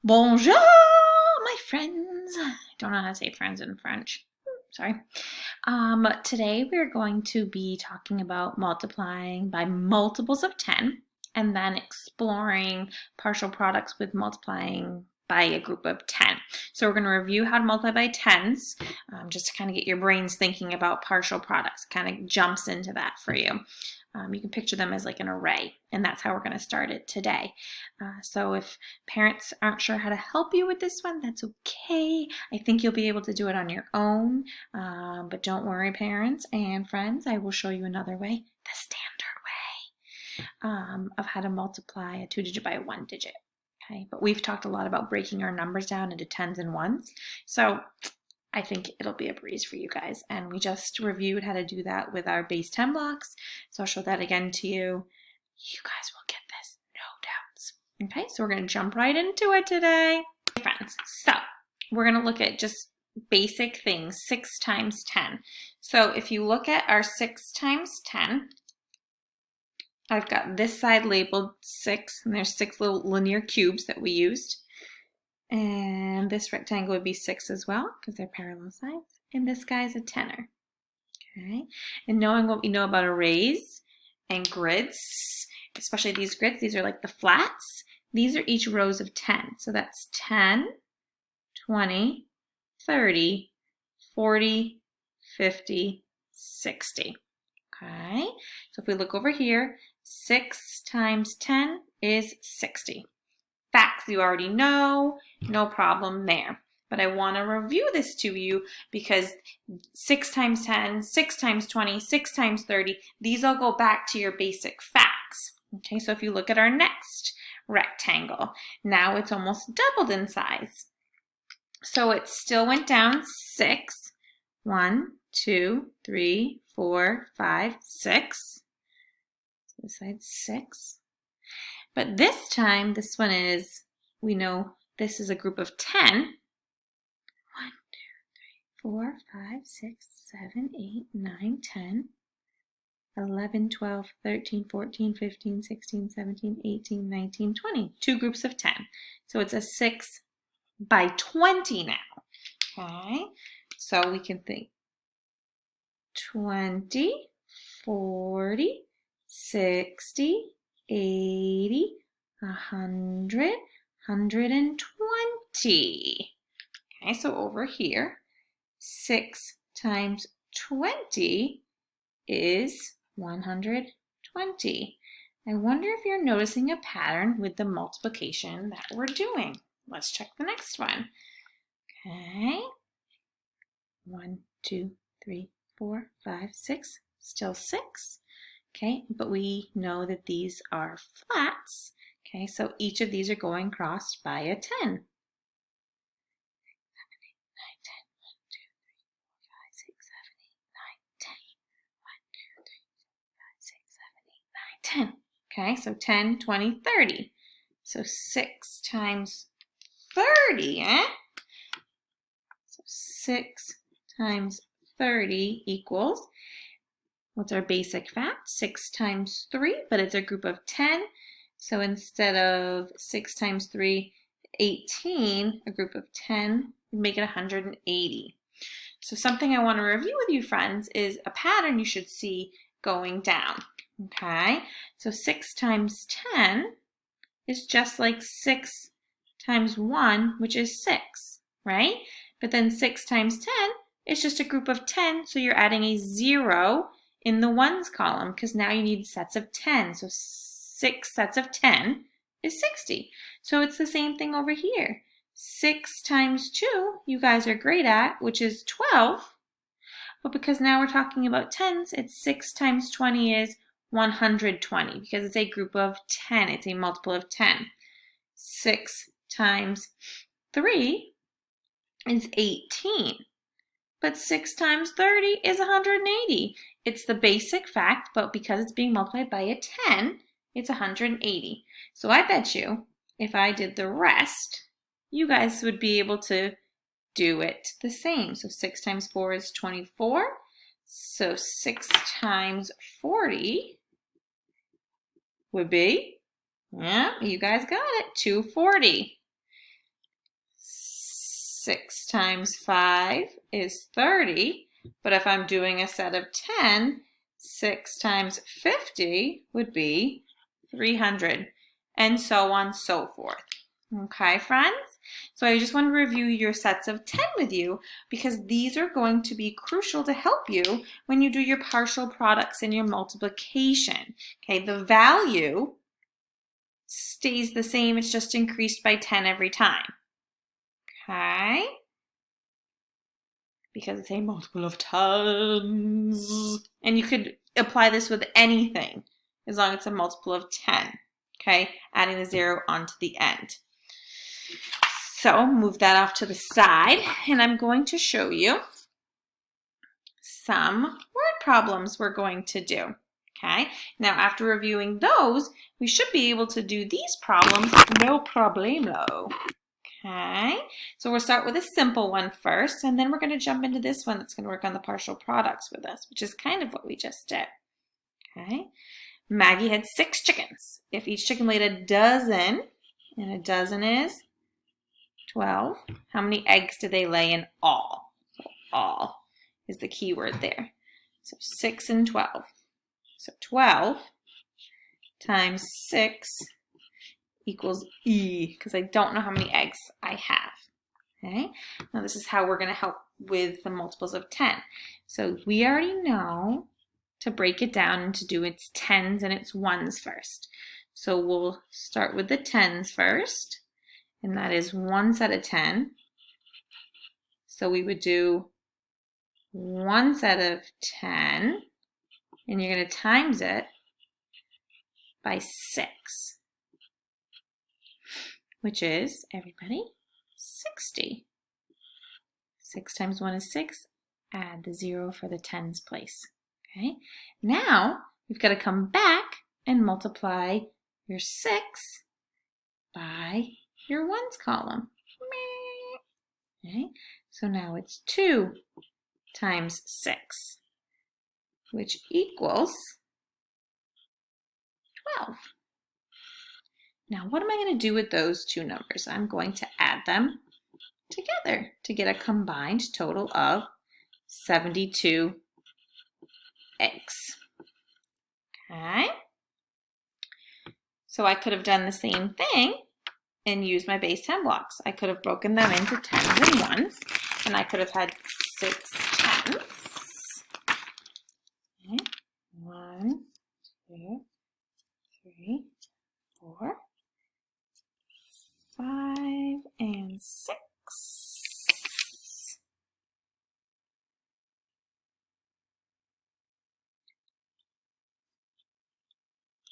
Bonjour, my friends. I don't know how to say friends in French. Sorry. Today we're going to be talking about multiplying by multiples of 10 and then exploring partial products with multiplying by a group of 10. So we're going to review how to multiply by tens, just to kind of get your brains thinking about partial products. Kind of jumps into that for you. You can picture them as like an array, and that's how we're going to start it today. So if parents aren't sure how to help you with this one, that's okay. I think you'll be able to do it on your own, but don't worry, parents and friends, I will show you another way, the standard way, of how to multiply a 2-digit by a 1-digit. Okay, but we've talked a lot about breaking our numbers down into tens and ones, so I think it'll be a breeze for you guys. And we just reviewed how to do that with our base 10 blocks. So I'll show that again to you. You guys will get this, no doubts. Okay, so we're going to jump right into it today. Friends, so we're going to look at just basic things, 6 times 10. So if you look at our 6 times 10, I've got this side labeled 6, and there's 6 little linear cubes that we used. And this rectangle would be 6 as well, because they're parallel sides. And this guy's a tenner. Okay. And knowing what we know about arrays and grids, especially these grids, these are like the flats. These are each rows of 10. So that's 10, 20, 30, 40, 50, 60. Okay. So if we look over here, 6 times 10 is 60. Facts you already know, no problem there. But I want to review this to you because 6 times 10, 6 times 20, 6 times 30, these all go back to your basic facts. Okay, so if you look at our next rectangle, now it's almost doubled in size. So it still went down 6. 1, 2, 3, 4, 5, 6. So this side's 6. But this time, this one is, we know this is a group of 10. 1, 2, 3, 4, 5, 6, 7, 8, 9, 10, 11, 12, 13, 14, 15, 16, 17, 18, 19, 20. 2 groups of 10. So it's a 6 by 20 now. Okay, so we can think 20, 40, 60, 80, 100, 120. Okay, so over here, 6 times 20 is 120. I wonder if you're noticing a pattern with the multiplication that we're doing. Let's check the next one. Okay, 1, 2, 3, 4, 5, 6, still 6. Okay, but we know that these are flats. Okay, so each of these are going crossed by a 10. 7, 8, 9, 10. 1, 2, 3, 4, 5, 6, 7, 8, 9, 10. 1, 2, 3, 4, 5, 6, 7, 8, 9, 10. Okay, so 10, 20, 30. So 6 times 30, So 6 times 30 equals, what's our basic fact? 6 times 3, but it's a group of 10. So instead of 6 times 3, 18, a group of 10, we'd make it 180. So something I want to review with you, friends, is a pattern you should see going down. Okay, so 6 times 10 is just like 6 times 1, which is 6, right? But then 6 times 10 is just a group of 10, so you're adding a 0 in the ones column because now you need sets of 10. So 6 sets of 10 is 60. So it's the same thing over here. 6 times 2, you guys are great at, which is 12. But because now we're talking about tens, it's 6 times 20 is 120 because it's a group of 10. It's a multiple of 10. 6 times 3 is 18. But 6 times 30 is 180. It's the basic fact, but because it's being multiplied by a 10, it's 180. So I bet you, if I did the rest, you guys would be able to do it the same. So 6 times 4 is 24. So 6 times 40 would be, yeah, you guys got it, 240. 6 times 5 is 30. But if I'm doing a set of 10, 6 times 50 would be 300, and so on and so forth. Okay, friends? So I just want to review your sets of 10 with you because these are going to be crucial to help you when you do your partial products and your multiplication. Okay, the value stays the same, it's just increased by 10 every time. Okay? Because it's a multiple of tens. And you could apply this with anything as long as it's a multiple of 10. Okay? Adding the 0 onto the end. So move that off to the side, and I'm going to show you some word problems we're going to do. Okay? Now after reviewing those, we should be able to do these problems no problemo. Okay, so we'll start with a simple one first, and then we're going to jump into this one that's going to work on the partial products with us, which is kind of what we just did. Okay, Maggie had 6 chickens. If each chicken laid a dozen, and a dozen is 12, how many eggs do they lay in all? So all is the key word there. So 6 and 12. So 12 times 6 equals E, because I don't know how many eggs I have. Okay, now this is how we're going to help with the multiples of 10. So we already know to break it down and to do its tens and its ones first. So we'll start with the tens first, and that is 1 set of 10. So we would do 1 set of 10, and you're going to times it by 6. Which is, everybody, 60. 6 times 1 is 6. Add the 0 for the tens place. Okay. Now, we've got to come back and multiply your 6 by your ones column. Okay. So now it's 2 times 6, which equals 12. Now, what am I going to do with those two numbers? I'm going to add them together to get a combined total of 72 eggs. Okay? So I could have done the same thing and used my base 10 blocks. I could have broken them into tens and ones, and I could have had 6 tens. Okay. 1, 2, 3, 4, 5, and 6.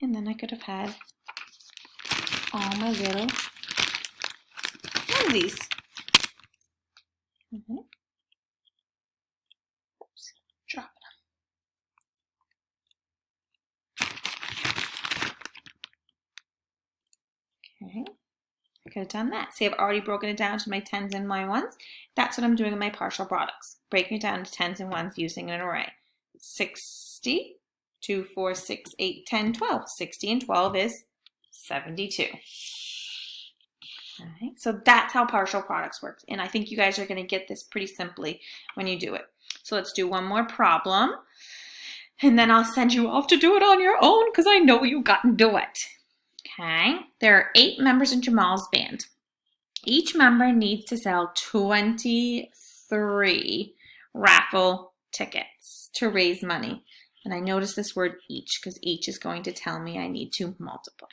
And then I could have had all my little onesies. Oops, drop it. Okay. I could have done that. See, I've already broken it down to my tens and my ones. That's what I'm doing in my partial products. Breaking it down to tens and ones using an array. 60, 2, 4, 6, 8, 10, 12. 60 and 12 is 72. Okay, so that's how partial products work. And I think you guys are going to get this pretty simply when you do it. So let's do one more problem. And then I'll send you off to do it on your own because I know you got to do it. Okay, there are 8 members in Jamal's band. Each member needs to sell 23 raffle tickets to raise money. And I notice this word each because each is going to tell me I need to multiply.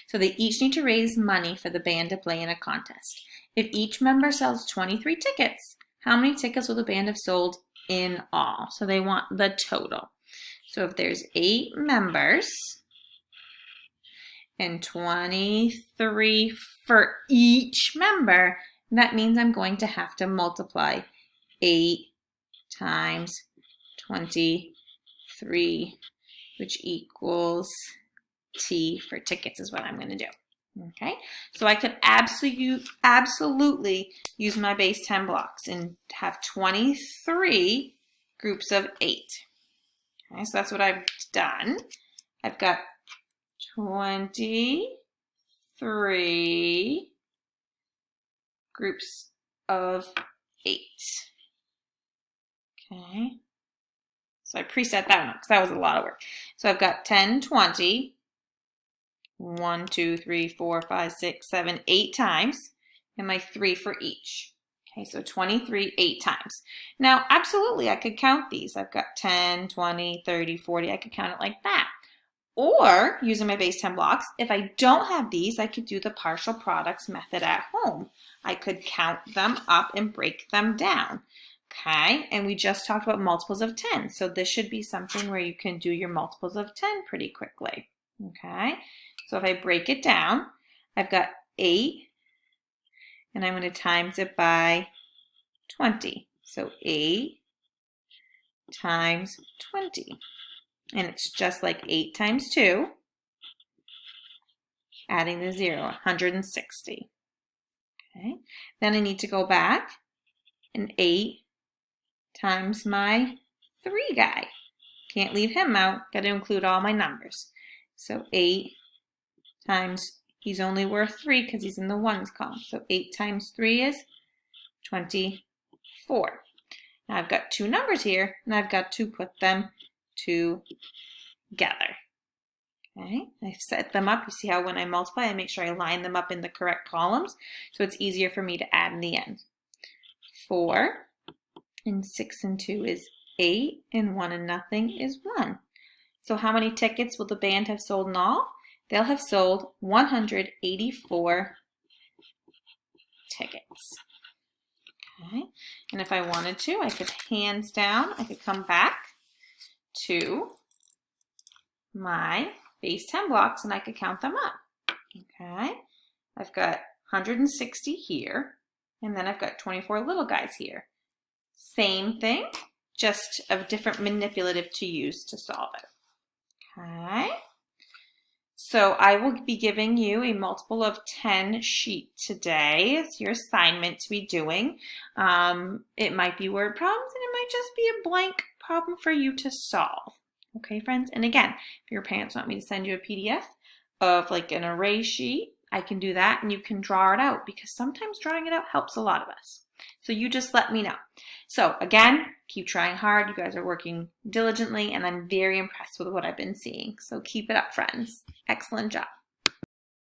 So they each need to raise money for the band to play in a contest. If each member sells 23 tickets, how many tickets will the band have sold in all? So they want the total. So if there's 8 members and 23 for each member, that means I'm going to have to multiply 8 times 23, which equals T for tickets is what I'm going to do. Okay, so I could absolutely use my base 10 blocks and have 23 groups of 8. Okay, so that's what I've done. I've got 23 groups of 8. Okay. So I preset that one because that was a lot of work. So I've got 10, 20, 1, 2, 3, 4, 5, 6, 7, 8 times, and my 3 for each. Okay, so 23, 8 times. Now, absolutely, I could count these. I've got 10, 20, 30, 40. I could count it like that. Or, using my base 10 blocks, if I don't have these, I could do the partial products method at home. I could count them up and break them down. Okay, and we just talked about multiples of 10, so this should be something where you can do your multiples of 10 pretty quickly. Okay, so if I break it down, I've got 8, and I'm going to times it by 20. So 8 times 20. And it's just like 8 times 2, adding the 0, 160. Okay, then I need to go back, and 8 times my 3 guy. Can't leave him out, got to include all my numbers. So 8 times, he's only worth 3 because he's in the ones column. So 8 times 3 is 24. Now I've got 2 numbers here, and I've got to put them together. Okay, I set them up. You see how when I multiply, I make sure I line them up in the correct columns, so it's easier for me to add in the end. 4 and 6 and 2 is 8, and 1 and nothing is 1. So how many tickets will the band have sold in all? They'll have sold 184 tickets. Okay, and if I wanted to, I could hands down, I could come back to my base 10 blocks and I could count them up. Okay, I've got 160 here, and then I've got 24 little guys here. Same thing, just a different manipulative to use to solve it. Okay, so I will be giving you a multiple of 10 sheet today. It's your assignment to be doing. It might be word problems, and it might just be a blank problem for you to solve. Okay, friends? And again, if your parents want me to send you a PDF of like an array sheet, I can do that, and you can draw it out because sometimes drawing it out helps a lot of us. So you just let me know. So again, keep trying hard. You guys are working diligently, and I'm very impressed with what I've been seeing. So keep it up, friends. Excellent job.